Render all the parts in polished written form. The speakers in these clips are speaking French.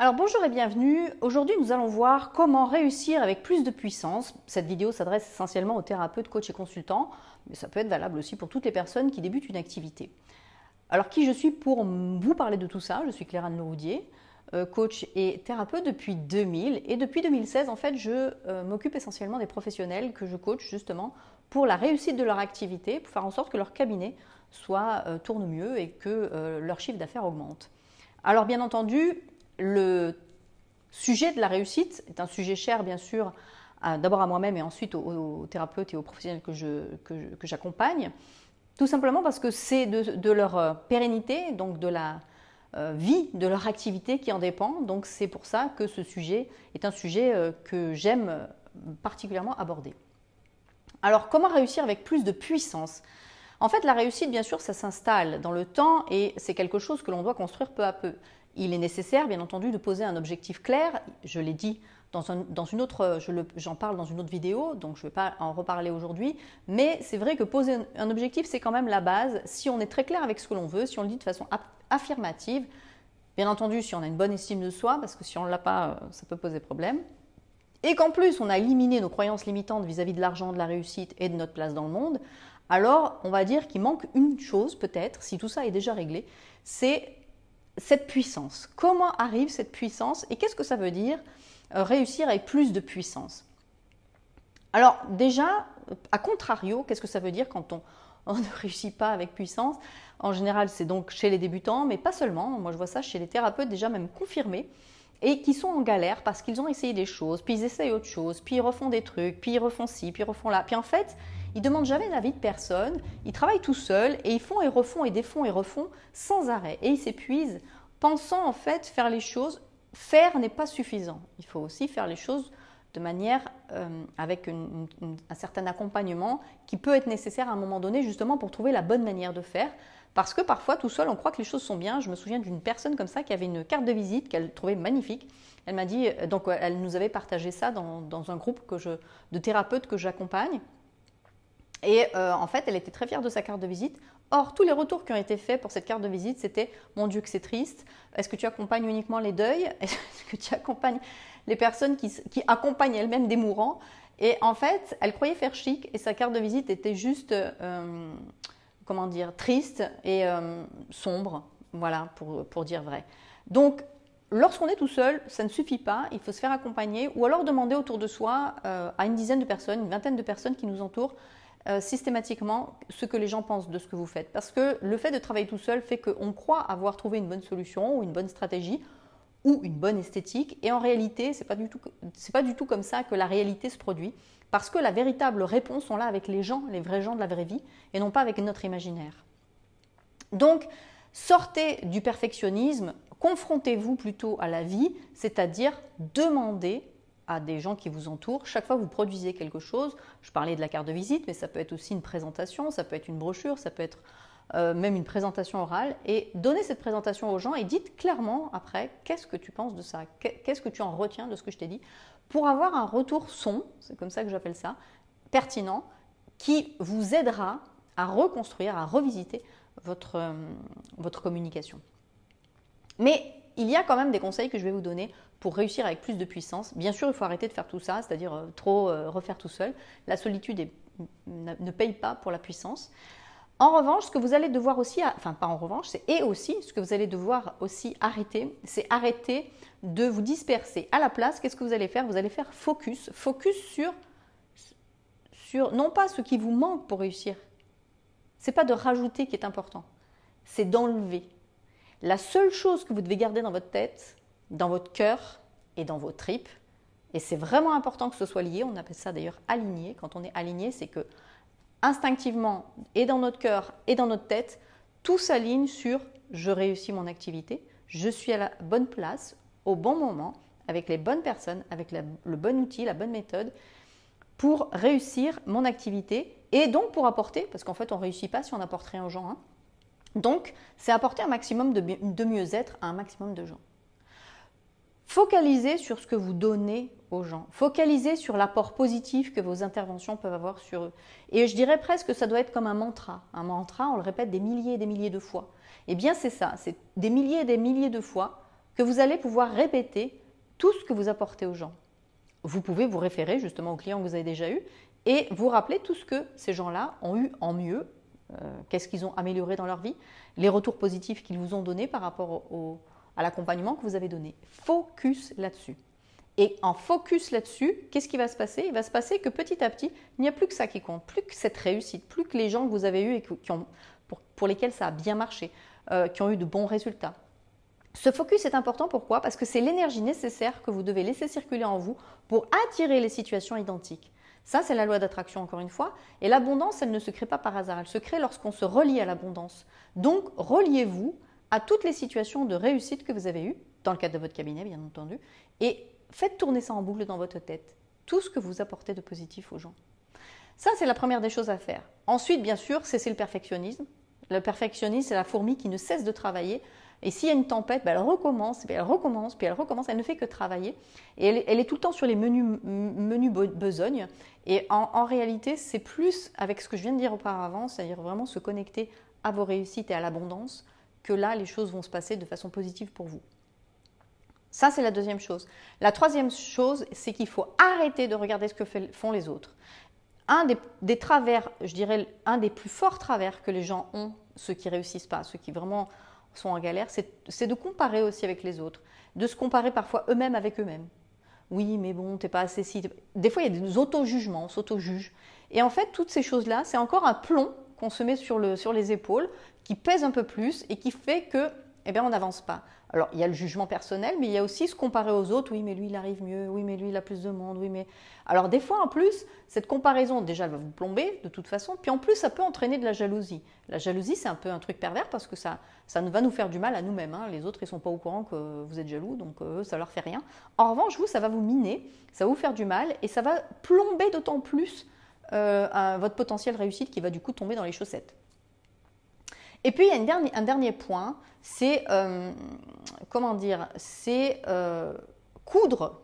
Alors bonjour et bienvenue. Aujourd'hui nous allons voir comment réussir avec plus de puissance. Cette vidéo s'adresse essentiellement aux thérapeutes, coachs et consultants, mais ça peut être valable aussi pour toutes les personnes qui débutent une activité. Alors qui je suis pour vous parler de tout ça? Je suis Claire-Anne Leroudier, coach et thérapeute depuis 2000 et depuis 2016 en fait je m'occupe essentiellement des professionnels que je coach justement pour la réussite de leur activité, pour faire en sorte que leur cabinet tourne mieux et que leur chiffre d'affaires augmente. Alors bien entendu, le sujet de la réussite est un sujet cher, bien sûr, d'abord à moi-même et ensuite aux thérapeutes et aux professionnels que j'accompagne, tout simplement parce que c'est de leur pérennité, donc de la vie de leur activité qui en dépend. Donc c'est pour ça que ce sujet est un sujet que j'aime particulièrement aborder. Alors comment réussir avec plus de puissance? En fait, la réussite, bien sûr, ça s'installe dans le temps et c'est quelque chose que l'on doit construire peu à peu. Il est nécessaire, bien entendu, de poser un objectif clair. Je l'ai dit j'en parle dans une autre vidéo, donc je ne vais pas en reparler aujourd'hui. Mais c'est vrai que poser un objectif, c'est quand même la base. Si on est très clair avec ce que l'on veut, si on le dit de façon affirmative, bien entendu, si on a une bonne estime de soi, parce que si on ne l'a pas, ça peut poser problème. Et qu'en plus, on a éliminé nos croyances limitantes vis-à-vis de l'argent, de la réussite et de notre place dans le monde, alors on va dire qu'il manque une chose peut-être, si tout ça est déjà réglé, c'est cette puissance. Comment arrive cette puissance et qu'est-ce que ça veut dire réussir avec plus de puissance? Alors déjà, à contrario, qu'est-ce que ça veut dire quand on ne réussit pas avec puissance? En général, c'est donc chez les débutants, mais pas seulement. Moi, je vois ça chez les thérapeutes déjà même confirmés et qui sont en galère parce qu'ils ont essayé des choses, puis ils essayent autre chose, puis ils refont des trucs, puis ils refont ci, puis ils refont là. Puis en fait, ils ne demandent jamais l'avis de personne, ils travaillent tout seuls et ils font et refont et défont et refont sans arrêt. Et ils s'épuisent pensant en fait faire les choses. Faire n'est pas suffisant. Il faut aussi faire les choses de manière avec un certain accompagnement qui peut être nécessaire à un moment donné justement pour trouver la bonne manière de faire. Parce que parfois, tout seul, on croit que les choses sont bien. Je me souviens d'une personne comme ça qui avait une carte de visite qu'elle trouvait magnifique. Elle m'a dit, donc elle nous avait partagé ça dans un groupe de thérapeutes que j'accompagne. Et en fait, elle était très fière de sa carte de visite. Or, tous les retours qui ont été faits pour cette carte de visite, c'était « Mon Dieu que c'est triste. Est-ce que tu accompagnes uniquement les deuils? Est-ce que tu accompagnes les personnes qui accompagnent elles-mêmes des mourants ?» Et en fait, elle croyait faire chic et sa carte de visite était juste, comment dire, triste et sombre, voilà, pour dire vrai. Donc, lorsqu'on est tout seul, ça ne suffit pas, il faut se faire accompagner ou alors demander autour de soi à une dizaine de personnes, une vingtaine de personnes qui nous entourent, systématiquement ce que les gens pensent de ce que vous faites. Parce que le fait de travailler tout seul fait qu'on croit avoir trouvé une bonne solution ou une bonne stratégie ou une bonne esthétique. Et en réalité, ce n'est pas du tout comme ça que la réalité se produit. Parce que la véritable réponse sont là avec les gens, les vrais gens de la vraie vie, et non pas avec notre imaginaire. Donc, sortez du perfectionnisme, confrontez-vous plutôt à la vie, c'est-à-dire demandez à des gens qui vous entourent. Chaque fois que vous produisez quelque chose, je parlais de la carte de visite, mais ça peut être aussi une présentation, ça peut être une brochure, ça peut être même une présentation orale. Et donnez cette présentation aux gens et dites clairement après qu'est-ce que tu penses de ça, qu'est-ce que tu en retiens de ce que je t'ai dit, pour avoir un retour son, c'est comme ça que j'appelle ça, pertinent, qui vous aidera à reconstruire, à revisiter votre communication. Mais il y a quand même des conseils que je vais vous donner pour réussir avec plus de puissance. Bien sûr, il faut arrêter de faire tout ça, c'est-à-dire trop refaire tout seul. La solitude ne paye pas pour la puissance. En revanche, ce que vous allez devoir aussi, enfin pas en revanche, ce que vous allez devoir aussi arrêter, c'est arrêter de vous disperser. À la place, qu'est-ce que vous allez faire? Vous allez faire focus sur non pas ce qui vous manque pour réussir. Ce n'est pas de rajouter qui est important, c'est d'enlever. La seule chose que vous devez garder dans votre tête, dans votre cœur et dans vos tripes, et c'est vraiment important que ce soit lié, on appelle ça d'ailleurs aligné. Quand on est aligné, c'est que instinctivement, et dans notre cœur et dans notre tête, tout s'aligne sur « je réussis mon activité, je suis à la bonne place, au bon moment, avec les bonnes personnes, avec le bon outil, la bonne méthode, pour réussir mon activité et donc pour apporter, parce qu'en fait on ne réussit pas si on n'apporte rien aux gens, hein. Donc, c'est apporter un maximum de mieux-être à un maximum de gens. Focalisez sur ce que vous donnez aux gens. Focalisez sur l'apport positif que vos interventions peuvent avoir sur eux. Et je dirais presque que ça doit être comme un mantra. Un mantra, on le répète des milliers et des milliers de fois. Eh bien, c'est ça. C'est des milliers et des milliers de fois que vous allez pouvoir répéter tout ce que vous apportez aux gens. Vous pouvez vous référer justement aux clients que vous avez déjà eus et vous rappeler tout ce que ces gens-là ont eu en mieux, qu'est-ce qu'ils ont amélioré dans leur vie, les retours positifs qu'ils vous ont donnés par rapport à l'accompagnement que vous avez donné. Focus là-dessus. Et en focus là-dessus, qu'est-ce qui va se passer? Il va se passer que petit à petit, il n'y a plus que ça qui compte, plus que cette réussite, plus que les gens que vous avez eus et pour lesquels ça a bien marché, qui ont eu de bons résultats. Ce focus est important, pourquoi? Parce que c'est l'énergie nécessaire que vous devez laisser circuler en vous pour attirer les situations identiques. Ça, c'est la loi d'attraction, encore une fois. Et l'abondance, elle ne se crée pas par hasard, elle se crée lorsqu'on se relie à l'abondance. Donc, reliez-vous à toutes les situations de réussite que vous avez eues, dans le cadre de votre cabinet, bien entendu, et faites tourner ça en boucle dans votre tête, tout ce que vous apportez de positif aux gens. Ça, c'est la première des choses à faire. Ensuite, bien sûr, cessez le perfectionnisme. Le perfectionnisme, c'est la fourmi qui ne cesse de travailler. Et s'il y a une tempête, elle recommence, puis elle recommence, puis elle recommence. Elle ne fait que travailler. Et elle est tout le temps sur les menus besognes. Et en réalité, c'est plus avec ce que je viens de dire auparavant, c'est-à-dire vraiment se connecter à vos réussites et à l'abondance, que là, les choses vont se passer de façon positive pour vous. Ça, c'est la deuxième chose. La troisième chose, c'est qu'il faut arrêter de regarder ce que font les autres. Un des travers, je dirais, un des plus forts travers que les gens ont, ceux qui ne réussissent pas, ceux qui vraiment sont en galère, c'est de comparer aussi avec les autres, de se comparer parfois eux-mêmes avec eux-mêmes. Oui, mais bon, t'es pas assez si... Des fois, il y a des auto-jugements, on s'auto-juge. Et en fait, toutes ces choses-là, c'est encore un plomb qu'on se met sur les épaules, qui pèse un peu plus et qui fait que, eh bien, on n'avance pas. Alors, il y a le jugement personnel, mais il y a aussi se comparer aux autres. Oui, mais lui, il arrive mieux. Oui, mais lui, il a plus de monde. Oui, mais... Alors, des fois, en plus, cette comparaison, déjà, elle va vous plomber de toute façon. Puis, en plus, ça peut entraîner de la jalousie. La jalousie, c'est un peu un truc pervers parce que ça va nous faire du mal à nous-mêmes. Hein. Les autres, ils ne sont pas au courant que vous êtes jaloux, donc ça ne leur fait rien. En revanche, vous, ça va vous miner, ça va vous faire du mal et ça va plomber d'autant plus votre potentiel réussite qui va du coup tomber dans les chaussettes. Et puis, il y a un dernier point, c'est, comment dire, c'est coudre.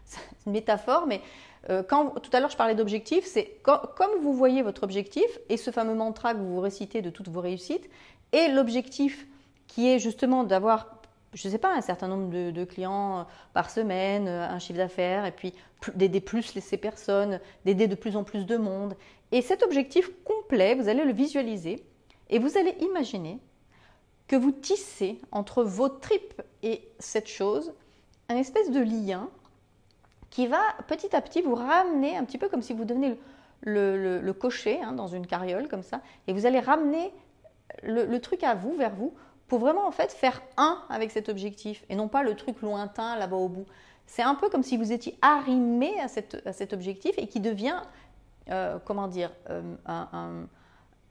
C'est une métaphore, mais tout à l'heure je parlais d'objectif, c'est comme vous voyez votre objectif et ce fameux mantra que vous vous récitez de toutes vos réussites, et l'objectif qui est justement d'avoir, je ne sais pas, un certain nombre de clients par semaine, un chiffre d'affaires, et puis d'aider plus ces personnes, d'aider de plus en plus de monde. Et cet objectif complet, vous allez le visualiser. Et vous allez imaginer que vous tissez entre vos tripes et cette chose un espèce de lien qui va petit à petit vous ramener un petit peu comme si vous deveniez le cocher hein, dans une carriole comme ça. Et vous allez ramener le truc à vous, vers vous, pour vraiment en fait faire un avec cet objectif et non pas le truc lointain là-bas au bout. C'est un peu comme si vous étiez arrimé à cet objectif et qui devient, comment dire,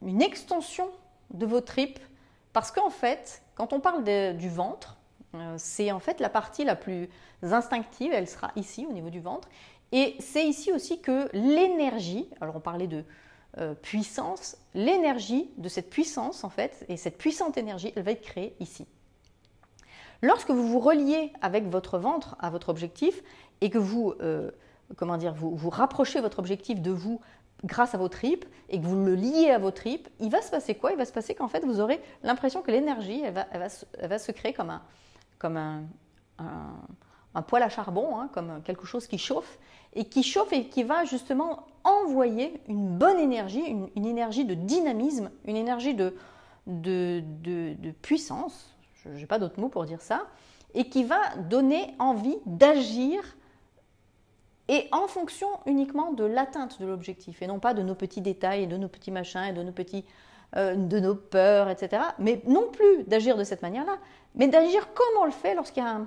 une extension de vos tripes, parce qu'en fait, quand on parle du ventre, c'est en fait la partie la plus instinctive, elle sera ici au niveau du ventre, et c'est ici aussi que l'énergie, alors on parlait de puissance, l'énergie de cette puissance en fait, et cette puissante énergie, elle va être créée ici. Lorsque vous vous reliez avec votre ventre à votre objectif, et que vous, comment dire, vous rapprochez votre objectif de vous, grâce à vos tripes et que vous le liez à vos tripes, il va se passer quoi? Il va se passer qu'en fait, vous aurez l'impression que l'énergie, elle va se créer comme un poêle à charbon, hein, comme quelque chose qui chauffe et qui va justement envoyer une bonne énergie, une énergie de dynamisme, une énergie de puissance, je n'ai pas d'autre mot pour dire ça, et qui va donner envie d'agir et en fonction uniquement de l'atteinte de l'objectif et non pas de nos petits détails et de nos petits machins et de nos peurs, etc. Mais non plus d'agir de cette manière-là, mais d'agir comme on le fait lorsqu'il y a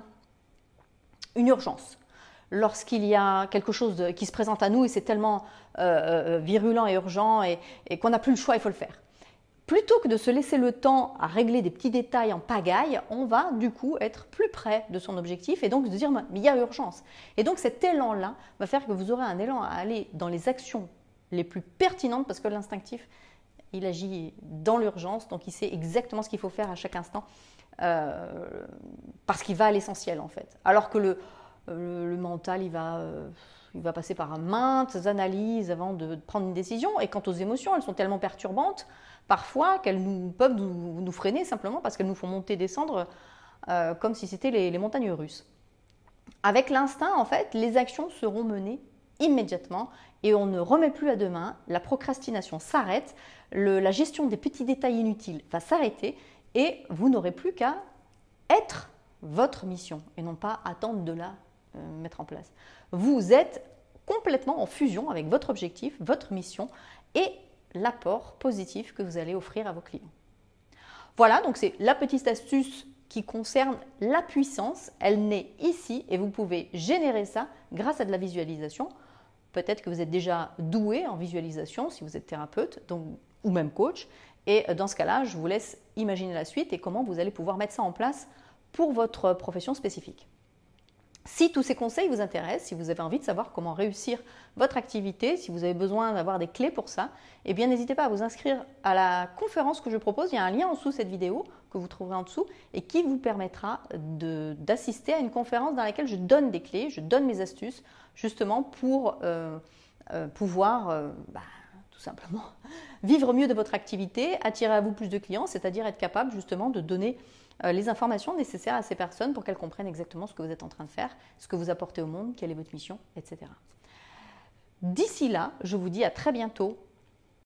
une urgence, lorsqu'il y a quelque chose qui se présente à nous et c'est tellement virulent et urgent et qu'on n'a plus le choix, il faut le faire. Plutôt que de se laisser le temps à régler des petits détails en pagaille, on va du coup être plus près de son objectif et donc se dire mais il y a urgence. Et donc cet élan-là va faire que vous aurez un élan à aller dans les actions les plus pertinentes parce que l'instinctif, il agit dans l'urgence, donc il sait exactement ce qu'il faut faire à chaque instant parce qu'il va à l'essentiel en fait. Alors que le mental, il va passer par maintes analyses avant de prendre une décision et quant aux émotions, elles sont tellement perturbantes parfois qu'elles peuvent nous freiner simplement parce qu'elles nous font monter, descendre comme si c'était les montagnes russes. Avec l'instinct, en fait, les actions seront menées immédiatement et on ne remet plus à demain, la procrastination s'arrête, la gestion des petits détails inutiles va s'arrêter et vous n'aurez plus qu'à être votre mission et non pas attendre de la mettre en place. Vous êtes complètement en fusion avec votre objectif, votre mission et l'apport positif que vous allez offrir à vos clients. Voilà, donc c'est la petite astuce qui concerne la puissance. Elle naît ici et vous pouvez générer ça grâce à de la visualisation. Peut-être que vous êtes déjà doué en visualisation si vous êtes thérapeute ou même coach. Et dans ce cas-là, je vous laisse imaginer la suite et comment vous allez pouvoir mettre ça en place pour votre profession spécifique. Si tous ces conseils vous intéressent, si vous avez envie de savoir comment réussir votre activité, si vous avez besoin d'avoir des clés pour ça, eh bien n'hésitez pas à vous inscrire à la conférence que je propose. Il y a un lien en dessous de cette vidéo que vous trouverez en dessous et qui vous permettra d'assister à une conférence dans laquelle je donne des clés, je donne mes astuces justement pour pouvoir tout simplement vivre mieux de votre activité, attirer à vous plus de clients, c'est-à-dire être capable justement de donner les informations nécessaires à ces personnes pour qu'elles comprennent exactement ce que vous êtes en train de faire, ce que vous apportez au monde, quelle est votre mission, etc. D'ici là, je vous dis à très bientôt